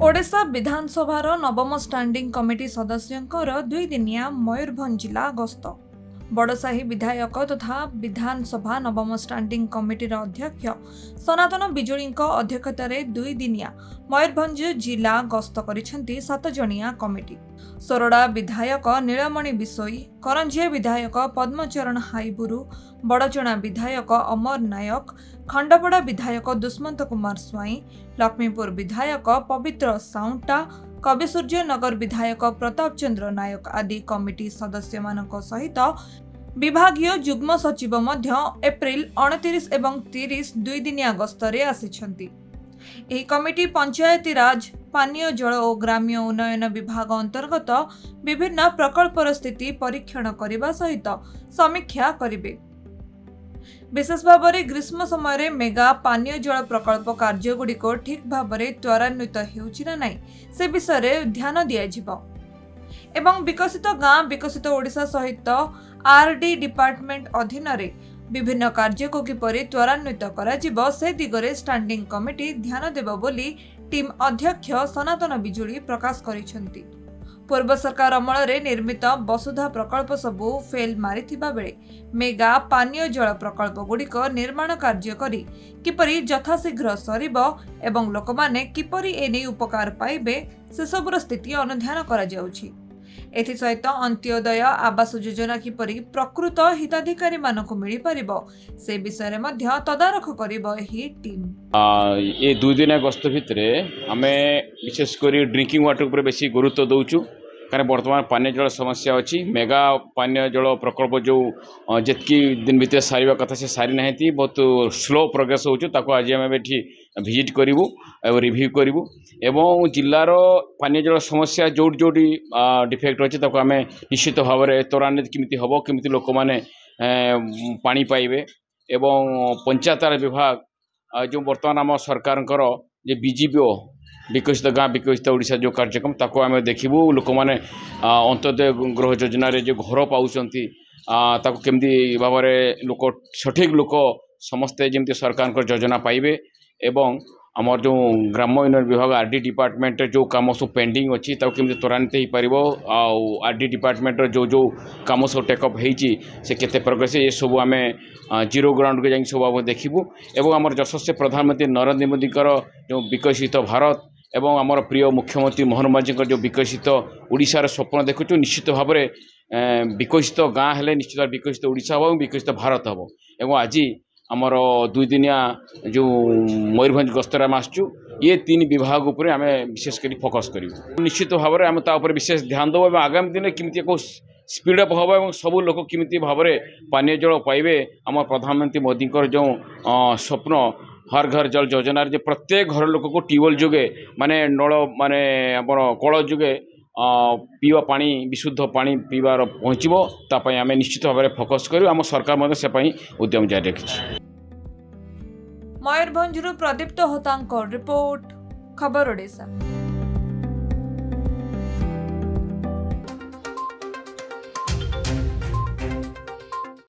ओडिशा विधानसभा नवम standing committee सदस्यंकर 2 दिनिया Mayurbhanj जिला गस्त। बड़साही विधायक तथा विधानसभा नवम स्टैंडिंग कमिटी अध्यक्ष सनातन बिजुली अध्यक्षतार 2 दिनिया मयूरभंज जिला गस्त करिसेंती 7 जणिया कमिटी। सोरडा विधायक नीलमणि बिसोई, करंजिया विधायक पद्मचरण हाईबुरु, बड़चणा विधायक अमर नायक, खंडपड़ा विधायक दुष्मंत कुमार स्वाई, लक्ष्मीपुर विधायक पवित्र साउंटा, कविसूर्यनगर विधायक प्रताप चंद्र नायक आदि कमिटी सदस्य सहित विभागीय जुग्म सचिव मध्य एप्रिल 29 एवं 30 2 दिनिया गस्तरे आसिछंती। एही कमिटी पंचायती राज, पानीय जल और ग्राम्य उन्नयन विभाग अंतर्गत विभिन्न प्रकल्पर स्थिति परीक्षण करने सहित समीक्षा करिवे। विशेष भाव में ग्रीष्म समय मेगा पानीय जल प्रकल्प कार्यगुड़िक ठीक भाव में त्वरान्वित होउछि ना नाही से विषय ध्यान दिया एवं विकसित गाँ विकसित ओडिशा सहित आरडी डिपार्टमेंट अधीन रे विभिन्न कार्य को किपरि त्वरान्वित करा से दिगरे स्टैंडिंग कमिटी ध्यान देबो बोली टीम अध्यक्ष सनातन बिजुली प्रकाश करिसेंती। पूर्व सरकार अमल रे निर्मित वसुधा प्रकल्प सबू फेल मारिथिबा बेले मेगा पानीय जल प्रकल्प गुड़िक निर्माण कार्य करी किपरि यथाशीघ्र सरिब एवं लोकमाने किपरि एने उपकार पाइबे से सबुर स्थिति अनुध्यान करा जाउछि। एथि सहित अंत्योदय आवास योजना किपरि प्रकृत हिताधिकारी मानक मिली पारिबो से विषय मध्य तदारख करिबो एही टीम। ये 2 दिन गस्त भितर आमे विशेषकर ड्रिंकिंग वाटर पर बेसी गुरुत्व दौचु कारण बर्तमान पानीय जल समस्या अच्छी। मेगा पानीय जल प्रकल्प जो जितकी दिन भितर सारिबा कथा से सारी नहीं बहुत स्लो प्रोग्रेस होचु ताको आज आम एठी विजिट करिवु और रिव्यू करिवु एवं जिल्लार पानीय जल समस्या जोटी जोटी डिफेक्ट अच्छे ताको आम निश्चित भाव में त्वरान्वित किमिति हबो किमिति लोक माने पानी पाइबे एवं पंचायत विभाग जो बर्तमान आम सरकारंकर जे बीजीपीओ विकसित गाँ विकसित ओडिशा जो कार्यक्रम ताको आम देखिबू लोक माने अंत्योदय गृह योजना रे जो घर पाउछंती ताको केमती भाव में लोक सठिक लोक समस्ते जमती सरकार योजना पाइबे एवं आमर जो ग्राम्य उन्नयन विभाग आरडी डिपार्टमेंट जो काम सब पेंडिंग अच्छी केमती त्वरान्वित हो पार आरडी डिपार्टमेंट जो जो काम सब टेकअप होती से केते प्रोग्रेस ये सब आम जीरो ग्राउंड के जाए सब आम देखिबू एवं आमर यशस्वी प्रधानमंत्री नरेंद्र मोदी जो विकसित भारत एवं आमर प्रिय मुख्यमंत्री मोहन मांझी जो विकसित ओडिशार स्वप्न देखुचु निश्चित भाव में विकसित गाँ हेले निश्चित विकसित ओडिशा हो विकसित भारत हम एवं आज आमर 2 दिनिया जो मयूरभंज गस्तर आम आसचु ये 3 विभाग उपर आम विशेषकर फोकस करूँ निश्चित भाव में आम तापर विशेष ध्यान देव आगामी दिन केमती को स्पीडअप हम और सबू लोक केमती भाव में पानीय जल पाइबे आम प्रधानमंत्री मोदी जो स्वप्न हर घर जल योजना जो प्रत्येक घर लोक को ट्यूबवेल जुगे माने नल माने कल जुगे पीवा पानी विशुद्ध पानी पीवार पहुँचबो तापाई आम निश्चित भाव में फोकस करूँ आम सरकार से उद्यम जारी रखिछि। मयूरभंज प्रदीप्त होतांक रिपोर्ट खबर ओडिशा।